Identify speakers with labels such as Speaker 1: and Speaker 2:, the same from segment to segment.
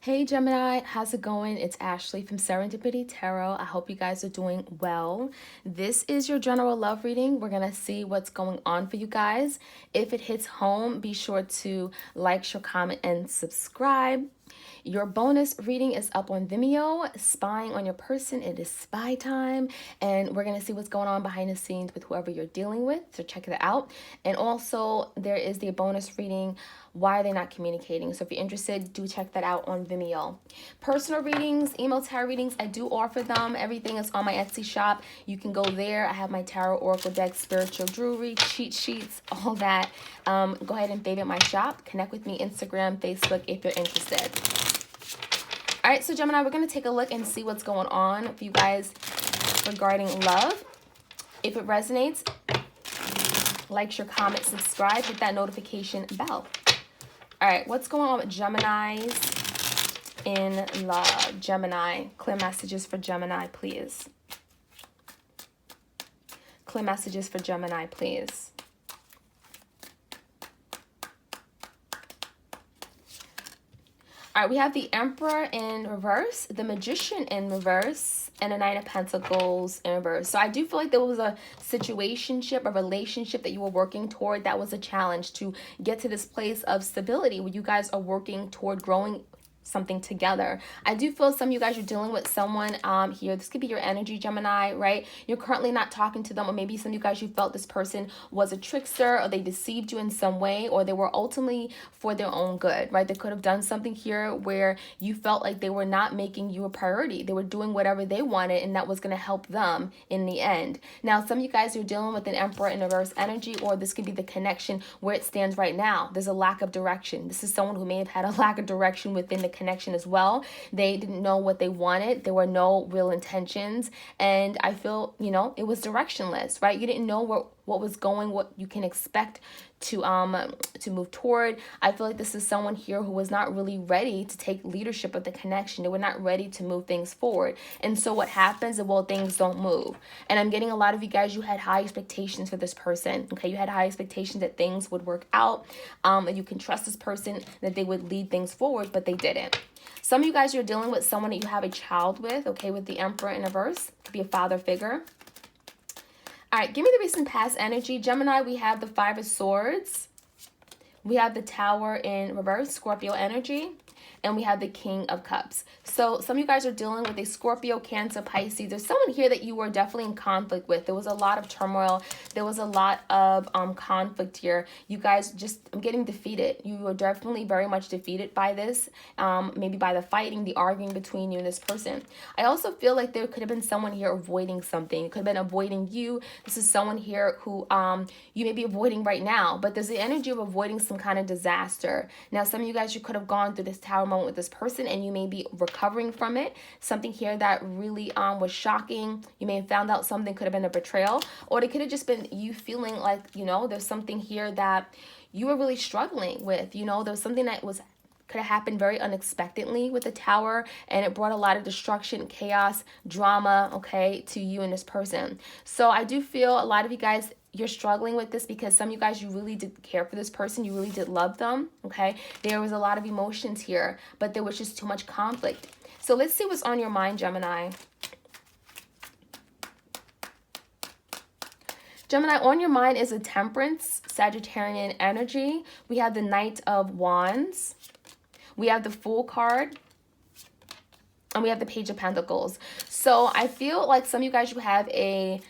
Speaker 1: Hey Gemini, how's it going? It's Ashley from Serendipity Tarot. I hope you guys are doing well. This is your general love reading. We're going to see what's going on for you guys. If it hits home, be sure to like, share, comment, and subscribe. Your bonus reading is up on Vimeo. Spying on your person, it is spy time. And we're going to see what's going on behind the scenes with whoever you're dealing with. So check that out. And also, there is the bonus reading, why are they not communicating? So if you're interested, do check that out on Vimeo. Personal readings, email tarot readings, I do offer them. Everything is on my Etsy shop. You can go there. I have my tarot oracle deck, spiritual jewelry, cheat sheets, all that. Go ahead and favorite my shop. Connect with me Instagram, Facebook if you're interested. All right, so Gemini, we're going to take a look and see what's going on for you guys regarding love. If it resonates, like, share, comment, subscribe, hit that notification bell. All right, what's going on with Geminis in love? Gemini, clear messages for Gemini, please. Clear messages for Gemini, please. All right, we have the Emperor in reverse, the Magician in reverse, and the Knight of Pentacles in reverse. So I do feel like there was a situationship, a relationship that you were working toward that was a challenge to get to this place of stability where you guys are working toward growing something together. I do feel some of you guys are dealing with someone here. This could be your energy, Gemini, right? You're currently not talking to them, or maybe some of you guys, you felt this person was a trickster, or they deceived you in some way, or they were ultimately for their own good, right? They could have done something here where you felt like they were not making you a priority. They were doing whatever they wanted, and that was going to help them in the end. Now, some of you guys are dealing with an Emperor in reverse energy, or this could be the connection where it stands right now. There's a lack of direction. This is someone who may have had a lack of direction within the connection as well. They didn't know what they wanted. There were no real intentions. And I feel, it was directionless, right? You didn't know what was going, what you can expect to move toward. I feel like this is someone here who was not really ready to take leadership of the connection. They were not ready to move things forward. And so what happens is, well, things don't move. And I'm getting a lot of you guys, you had high expectations for this person. Okay, you had high expectations that things would work out, that you can trust this person, that they would lead things forward, but they didn't. Some of you guys, you're dealing with someone that you have a child with, okay, with the Emperor in reverse. Could be a father figure. All right, give me the recent past energy. Gemini, we have the Five of Swords. We have the Tower in reverse, Scorpio energy. And we have the King of Cups. So some of you guys are dealing with a Scorpio, Cancer, Pisces. There's someone here that you were definitely in conflict with. There was a lot of turmoil. There was a lot of conflict here. You guys I'm getting defeated. You were definitely very much defeated by this. Maybe by the fighting, the arguing between you and this person. I also feel like there could have been someone here avoiding something. It could have been avoiding you. This is someone here who you may be avoiding right now. But there's the energy of avoiding some kind of disaster. Now, some of you guys, you could have gone through this Tower moment with this person and you may be recovering from it. Something here that really was shocking. You may have found out something, could have been a betrayal, or it could have just been you feeling like, there's something here that you were really struggling with. There's something that could have happened very unexpectedly with the Tower, and it brought a lot of destruction, chaos, drama, okay, to you and this person. So I do feel a lot of you guys, you're struggling with this because some of you guys, you really did care for this person. You really did love them, okay? There was a lot of emotions here, but there was just too much conflict. So let's see what's on your mind, Gemini. Gemini, on your mind is a Temperance, Sagittarian energy. We have the Knight of Wands. We have the Fool card. And we have the Page of Pentacles. So I feel like some of you guys, you have a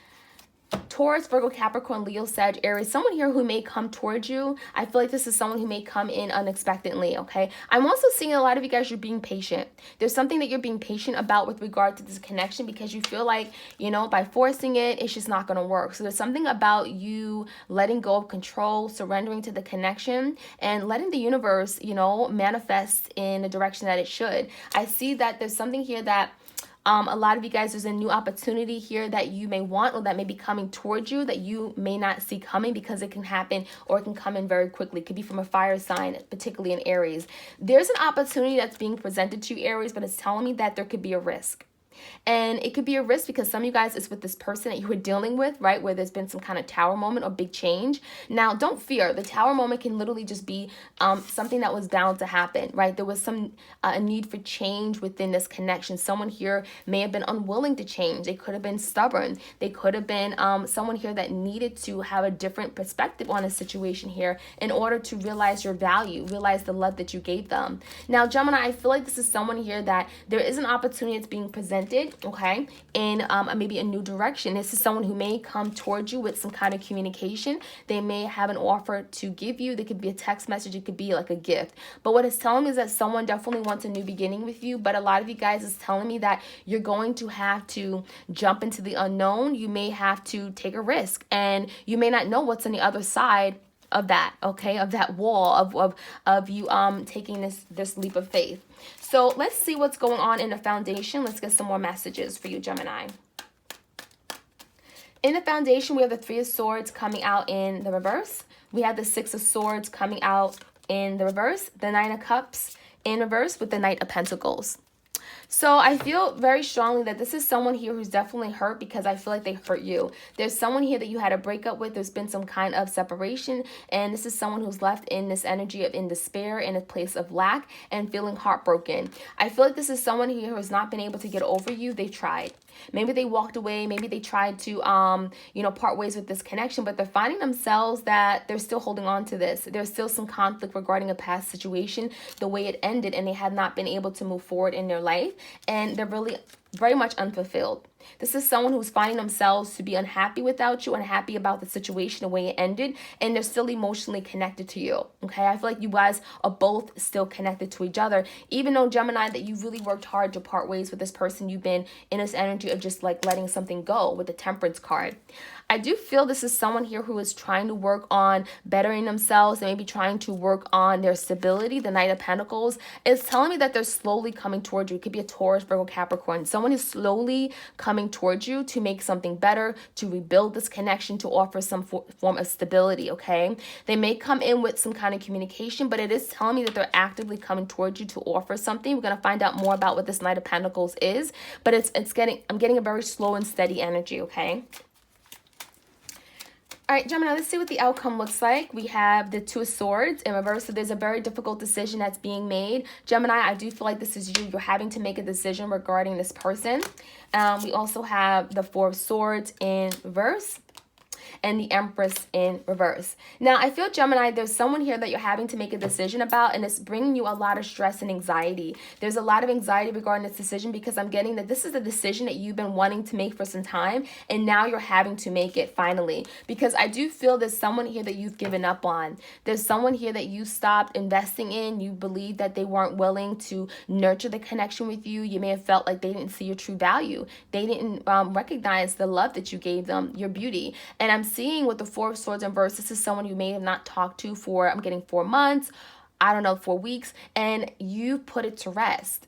Speaker 1: Taurus, Virgo, Capricorn, Leo, Sag, Aries, someone here who may come towards you. I feel like this is someone who may come in unexpectedly, okay? I'm also seeing a lot of you guys, you're being patient. There's something that you're being patient about with regard to this connection because you feel like, by forcing it, it's just not going to work. So there's something about you letting go of control, surrendering to the connection, and letting the universe, manifest in the direction that it should. I see that there's something here that a lot of you guys, there's a new opportunity here that you may want or that may be coming towards you that you may not see coming because it can happen or it can come in very quickly. It could be from a fire sign, particularly in Aries. There's an opportunity that's being presented to you, Aries, but it's telling me that there could be a risk. And it could be a risk because some of you guys is with this person that you were dealing with, right? Where there's been some kind of tower moment or big change. Now, don't fear. The tower moment can literally just be something that was bound to happen, right? There was some a need for change within this connection. Someone here may have been unwilling to change. They could have been stubborn. They could have been someone here that needed to have a different perspective on a situation here in order to realize your value, realize the love that you gave them. Now, Gemini, I feel like this is someone here that there is an opportunity that's being presented, okay, in maybe a new direction. This is someone who may come towards you with some kind of communication. They may have an offer to give you. There could be a text message. It could be like a gift. But what it's telling me is that someone definitely wants a new beginning with you. But a lot of you guys is telling me that you're going to have to jump into the unknown. You may have to take a risk, and you may not know what's on the other side of that, okay, of that wall of you taking this leap of faith. So let's see what's going on in the foundation. Let's get some more messages for you, Gemini. In the foundation, we have the Three of Swords coming out in the reverse. We have the Six of Swords coming out in the reverse. The Nine of Cups in reverse with the Knight of Pentacles. So I feel very strongly that this is someone here who's definitely hurt because I feel like they hurt you. There's someone here that you had a breakup with. There's been some kind of separation. And this is someone who's left in this energy of in despair, in a place of lack and feeling heartbroken. I feel like this is someone here who has not been able to get over you. They tried. Maybe they walked away. Maybe they tried to, part ways with this connection, but they're finding themselves that they're still holding on to this. There's still some conflict regarding a past situation, the way it ended, and they have not been able to move forward in their life. And they're really very much unfulfilled. This is someone who's finding themselves to be unhappy without you, unhappy about the situation, the way it ended, and they're still emotionally connected to you, okay? I feel like you guys are both still connected to each other, even though, Gemini, that you really worked hard to part ways with this person. You've been in this energy of just like letting something go with the Temperance card. I do feel this is someone here who is trying to work on bettering themselves and maybe trying to work on their stability. The Knight of Pentacles is telling me that they're slowly coming towards you. It could be a Taurus, Virgo, Capricorn. Someone is slowly coming towards you to make something better, to rebuild this connection, to offer some form of stability, okay? They may come in with some kind of communication, but it is telling me that they're actively coming towards you to offer something. We're going to find out more about what this Knight of Pentacles is, but I'm getting a very slow and steady energy, okay? All right, Gemini, let's see what the outcome looks like. We have the Two of Swords in reverse. So there's a very difficult decision that's being made. Gemini, I do feel like this is you. You're having to make a decision regarding this person. We also have the Four of Swords in reverse and the Empress in reverse. Now, I feel, Gemini, there's someone here that you're having to make a decision about, and it's bringing you a lot of stress and anxiety. There's a lot of anxiety regarding this decision because I'm getting that this is a decision that you've been wanting to make for some time, and now you're having to make it finally. Because I do feel there's someone here that you've given up on. There's someone here that you stopped investing in. You believe that they weren't willing to nurture the connection with you. You may have felt like they didn't see your true value. They didn't recognize the love that you gave them, your beauty. And I'm seeing with the Four of Swords in reverse, this is someone you may have not talked to for, I'm getting 4 months, I don't know, 4 weeks, and you put it to rest.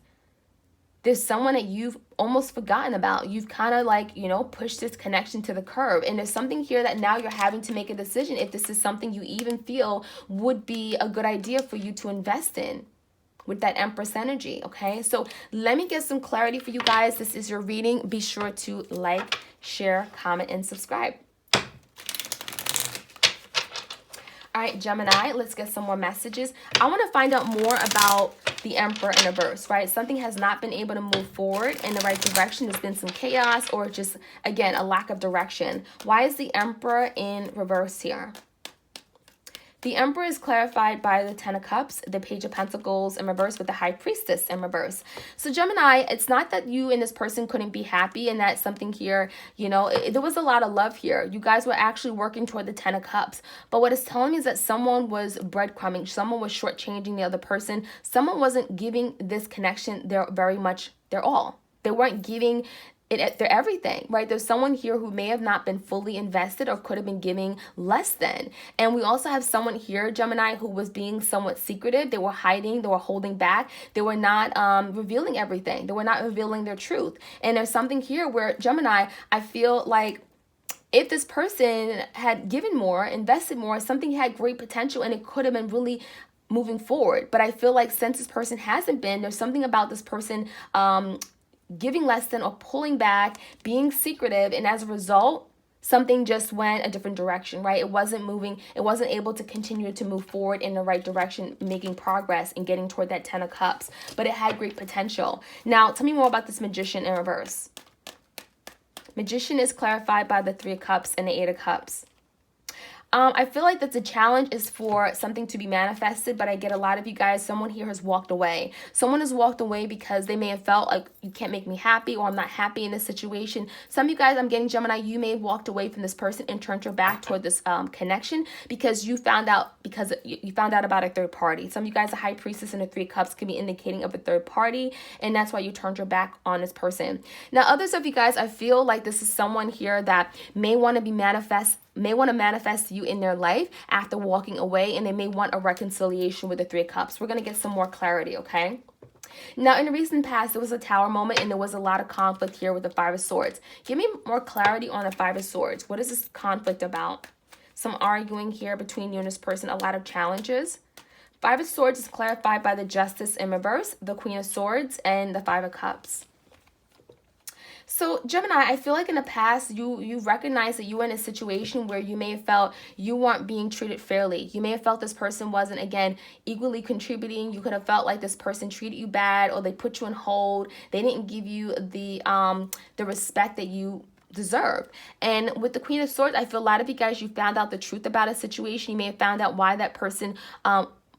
Speaker 1: There's someone that you've almost forgotten about. You've kind of like, pushed this connection to the curb. And there's something here that now you're having to make a decision if this is something you even feel would be a good idea for you to invest in with that Empress energy, okay? So let me get some clarity for you guys. This is your reading. Be sure to like, share, comment, and subscribe. All right, Gemini, let's get some more messages. I want to find out more about the Emperor in reverse, right? Something has not been able to move forward in the right direction. There's been some chaos or just, again, a lack of direction. Why is the Emperor in reverse here? The Emperor is clarified by the Ten of Cups, the Page of Pentacles in reverse with the High Priestess in reverse. So Gemini, it's not that you and this person couldn't be happy and that something here, there was a lot of love here. You guys were actually working toward the Ten of Cups. But what it's telling me is that someone was breadcrumbing. Someone was shortchanging the other person. Someone wasn't giving this connection their all. They weren't giving they're everything, right? There's someone here who may have not been fully invested or could have been giving less than. And we also have someone here, Gemini, who was being somewhat secretive. They were hiding, they were holding back. They were not revealing everything. They were not revealing their truth. And there's something here where, Gemini, I feel like if this person had given more, invested more, something had great potential and it could have been really moving forward. But I feel like since this person hasn't been, there's something about this person giving less than or pulling back, being secretive, and as a result, something just went a different direction, right? It wasn't moving. It wasn't able to continue to move forward in the right direction, making progress and getting toward that 10 of Cups, but it had great potential. Now, tell me more about this Magician in reverse. Magician is clarified by the 3 of Cups and the 8 of Cups. I feel like that the challenge is for something to be manifested, but I get a lot of you guys, someone here has walked away. Someone has walked away because they may have felt like you can't make me happy, or I'm not happy in this situation. Some of you guys, I'm getting Gemini, you may have walked away from this person and turned your back toward this connection because you found out about a third party. Some of you guys, a High Priestess and a 3 of Cups could be indicating of a third party, and that's why you turned your back on this person. Now, others of you guys, I feel like this is someone here that may want to manifest you in their life after walking away, and they may want a reconciliation with the 3 of Cups. We're going to get some more clarity, okay? Now, in the recent past, there was a Tower moment, and there was a lot of conflict here with the 5 of Swords. Give me more clarity on the 5 of Swords. What is this conflict about? Some arguing here between you and this person, a lot of challenges. 5 of Swords is clarified by the Justice in reverse, the Queen of Swords, and the 5 of Cups. So Gemini, I feel like in the past, you recognize that you were in a situation where you may have felt you weren't being treated fairly. You may have felt this person wasn't, again, equally contributing. You could have felt like this person treated you bad, or they put you on hold. They didn't give you the respect that you deserved. And with the Queen of Swords, I feel a lot of you guys, you found out the truth about a situation. You may have found out why that person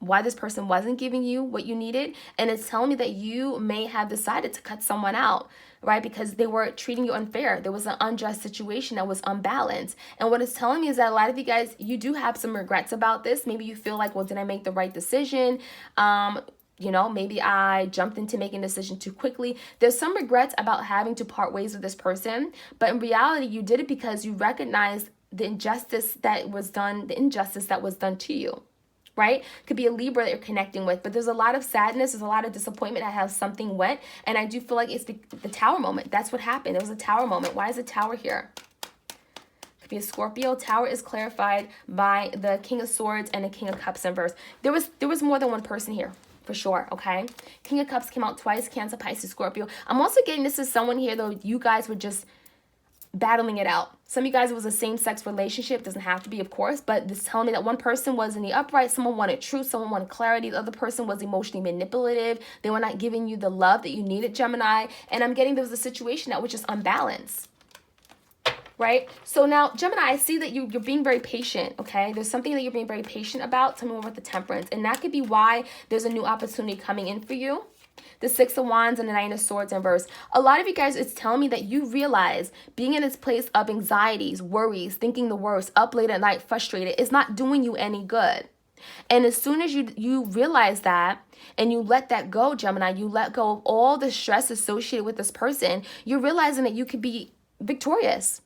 Speaker 1: why this person wasn't giving you what you needed. And it's telling me that you may have decided to cut someone out, right? Because they were treating you unfair. There was an unjust situation that was unbalanced. And what it's telling me is that a lot of you guys, you do have some regrets about this. Maybe you feel like, well, did I make the right decision? Maybe I jumped into making a decision too quickly. There's some regrets about having to part ways with this person. But in reality, you did it because you recognized the injustice that was done to you. Right? Could be a Libra that you're connecting with, but there's a lot of sadness, there's a lot of disappointment at how something went, and I do feel like it's the Tower moment. That's what happened. It was a Tower moment. Why is a Tower here? Could be a Scorpio. Tower is clarified by the King of Swords and the King of Cups in reverse. There was more than one person here, for sure, okay? King of Cups came out twice, Cancer, Pisces, Scorpio. I'm also getting this is someone here, though, you guys were just battling it out. Some of you guys, it was a same-sex relationship. Doesn't have to be, of course, but this telling me that one person was in the upright, someone wanted truth, someone wanted clarity, the other person was emotionally manipulative. They were not giving you the love that you needed, Gemini. And I'm getting there was a situation that was just unbalanced, right? So now, Gemini, I see that you're being very patient, okay? There's something that you're being very patient about. Tell me more about the Temperance. And that could be why there's a new opportunity coming in for you. The 6 of Wands and the 9 of Swords in reverse. A lot of you guys, it's telling me that you realize being in this place of anxieties, worries, thinking the worst, up late at night, frustrated, is not doing you any good. And as soon as you realize that and you let that go, Gemini, you let go of all the stress associated with this person, you're realizing that you could be victorious.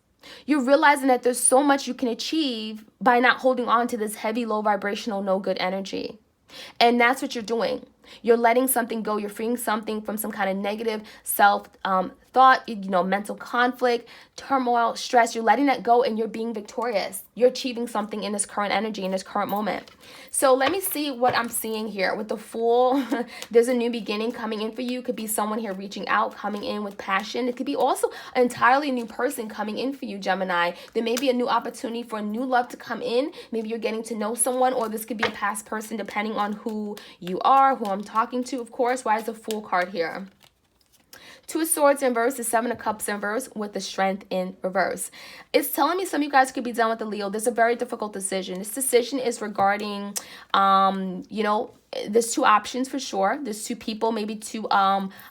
Speaker 1: You're realizing that there's so much you can achieve by not holding on to this heavy, low vibrational, no good energy. And that's what you're doing. You're letting something go. You're freeing something from some kind of negative self-thought, mental conflict, turmoil, stress. You're letting that go and you're being victorious. You're achieving something in this current energy, in this current moment. So let me see what I'm seeing here. With the Fool, there's a new beginning coming in for you. Could be someone here reaching out, coming in with passion. It could be also an entirely new person coming in for you, Gemini. There may be a new opportunity for a new love to come in. Maybe you're getting to know someone, or this could be a past person depending on who you are, who I'm talking to, of course. Why is the Fool card here? 2 of Swords in reverse, the 7 of Cups in reverse with the Strength in reverse. It's telling me some of you guys could be done with the Leo. There's a very difficult decision. This decision is regarding, there's 2 options for sure. There's 2 people, maybe 2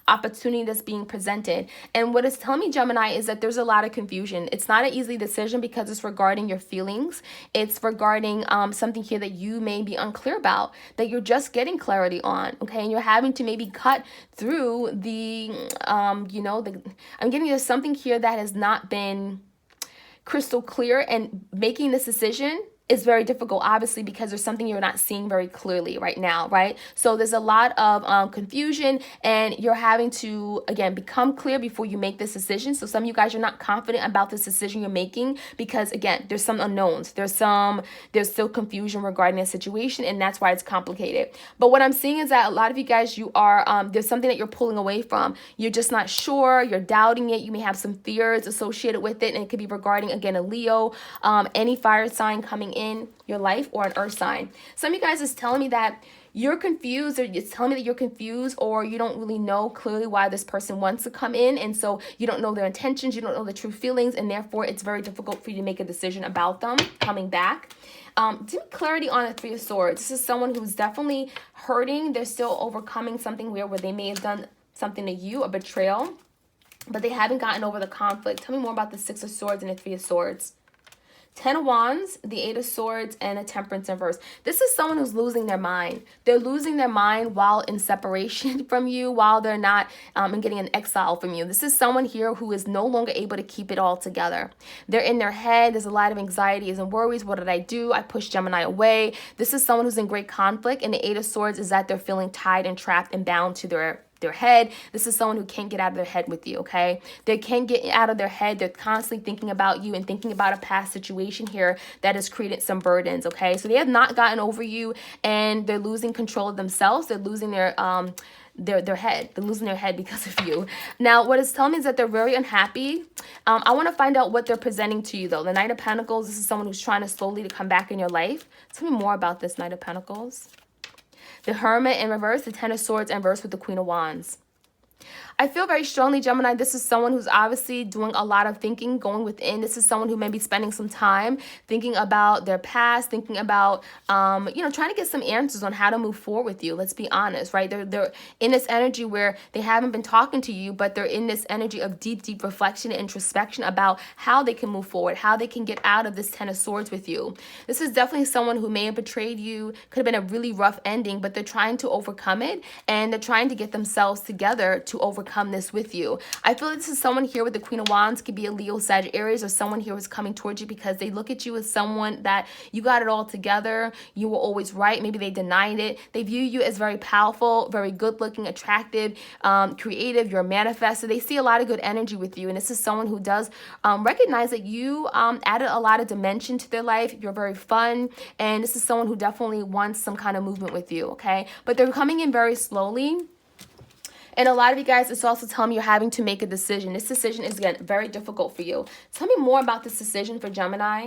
Speaker 1: opportunity that's being presented. And what it's telling me, Gemini, is that there's a lot of confusion. It's not an easy decision because it's regarding your feelings. It's regarding something here that you may be unclear about, that you're just getting clarity on, okay? And you're having to maybe cut through the, I'm getting there's something here that has not been crystal clear, and making this decision it's very difficult, obviously, because there's something you're not seeing very clearly right now, right? So there's a lot of confusion, and you're having to, again, become clear before you make this decision. So some of you guys, you're not confident about this decision you're making because, again, there's some unknowns. There's still confusion regarding the situation, and that's why it's complicated. But what I'm seeing is that a lot of you guys, you are, there's something that you're pulling away from. You're just not sure. You're doubting it. You may have some fears associated with it, and it could be regarding, again, a Leo, any fire sign coming in your life, or an earth sign. Some of you guys is telling me that you're confused, or it's telling me that you're confused, or you don't really know clearly why this person wants to come in, and so you don't know their intentions, you don't know the true feelings, and therefore it's very difficult for you to make a decision about them coming back. Give me clarity on the Three of Swords. This is someone who's definitely hurting. They're still overcoming something weird where they may have done something to you, a betrayal, but they haven't gotten over the conflict. Tell me more about the Six of Swords and the Three of Swords. Ten of Wands, the Eight of Swords, and a Temperance in reverse. This is someone who's losing their mind. They're losing their mind while in separation from you, while they're not and getting an exile from you. This is someone here who is no longer able to keep it all together. They're in their head. There's a lot of anxieties and worries. What did I do? I pushed Gemini away. This is someone who's in great conflict. And the Eight of Swords is that they're feeling tied and trapped and bound to their head. This is someone who can't get out of their head with you, okay? They can't get out of their head. They're constantly thinking about you and thinking about a past situation here that has created some burdens, okay? So they have not gotten over you, and they're losing control of themselves. They're losing their head. They're losing their head because of you. Now, what it's telling me is that they're very unhappy. I want to find out what they're presenting to you, though. The Knight of Pentacles, this is someone who's trying to slowly to come back in your life. Tell me more about this Knight of Pentacles. The Hermit in reverse, the Ten of Swords in reverse with the Queen of Wands. I feel very strongly, Gemini, this is someone who's obviously doing a lot of thinking, going within. This is someone who may be spending some time thinking about their past, thinking about, trying to get some answers on how to move forward with you. Let's be honest, right? They're in this energy where they haven't been talking to you, but they're in this energy of deep, deep reflection and introspection about how they can move forward, how they can get out of this Ten of Swords with you. This is definitely someone who may have betrayed you, could have been a really rough ending, but they're trying to overcome it, and they're trying to get themselves together to overcome this with you. I feel like this is someone here with the Queen of Wands, could be a Leo, Sagittarius, or someone here who's coming towards you because they look at you as someone that you got it all together. You were always right. Maybe they denied it. They view you as very powerful, very good looking, attractive, creative. You're a manifestor. They see a lot of good energy with you. And this is someone who does recognize that you added a lot of dimension to their life. You're very fun. And this is someone who definitely wants some kind of movement with you. Okay. But they're coming in very slowly. And a lot of you guys, it's also telling me you're having to make a decision. This decision is, again, very difficult for you. Tell me more about this decision for Gemini.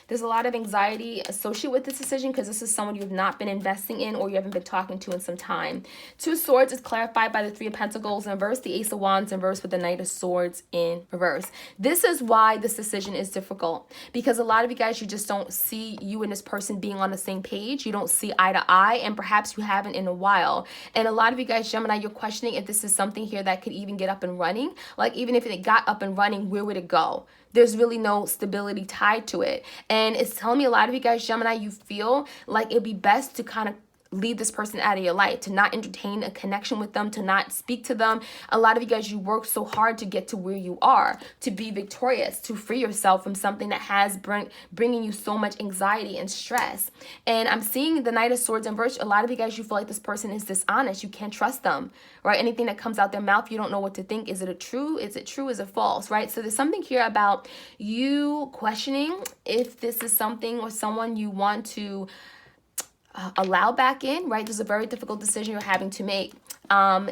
Speaker 1: There's a lot of anxiety associated with this decision because this is someone you've not been investing in or you haven't been talking to in some time. Two of Swords is clarified by the Three of Pentacles in reverse, the Ace of Wands in reverse with the Knight of Swords in reverse. This is why this decision is difficult, because a lot of you guys, you just don't see you and this person being on the same page. You don't see eye to eye, and perhaps you haven't in a while. And a lot of you guys, Gemini, you're questioning if this is something here that could even get up and running. Like, even if it got up and running, where would it go? There's really no stability tied to it. And it's telling me a lot of you guys, Gemini, you feel like it'd be best to kind of leave this person out of your life, to not entertain a connection with them, to not speak to them. A lot of you guys, you work so hard to get to where you are, to be victorious, to free yourself from something that has bringing you so much anxiety and stress. And I'm seeing the Knight of Swords in reverse. A lot of you guys, you feel like this person is dishonest. You can't trust them, right? Anything that comes out their mouth, you don't know what to think. Is it a true? Is it true? Is it false, right? So there's something here about you questioning if this is something or someone you want to allow back in, right? This is a very difficult decision you're having to make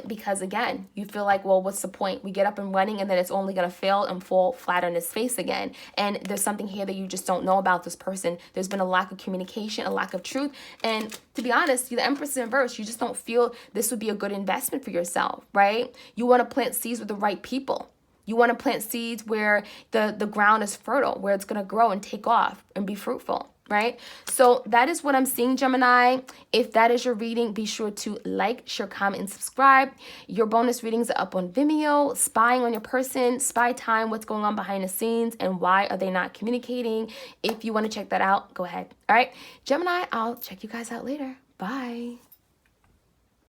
Speaker 1: because, again, you feel like, well, what's the point? We get up and running and then it's only going to fail and fall flat on its face again. And there's something here that you just don't know about this person. There's been a lack of communication, a lack of truth. And to be honest, the Empress is in reverse. You just don't feel this would be a good investment for yourself, right? You want to plant seeds with the right people. You want to plant seeds where the ground is fertile, where it's going to grow and take off and be fruitful, right? So that is what I'm seeing, Gemini. If that is your reading, be sure to like, share, comment, and subscribe. Your bonus readings are up on Vimeo. Spying on your person, spy time, what's going on behind the scenes, and why are they not communicating? If you want to check that out, go ahead. All right, Gemini, I'll check you guys out later. Bye.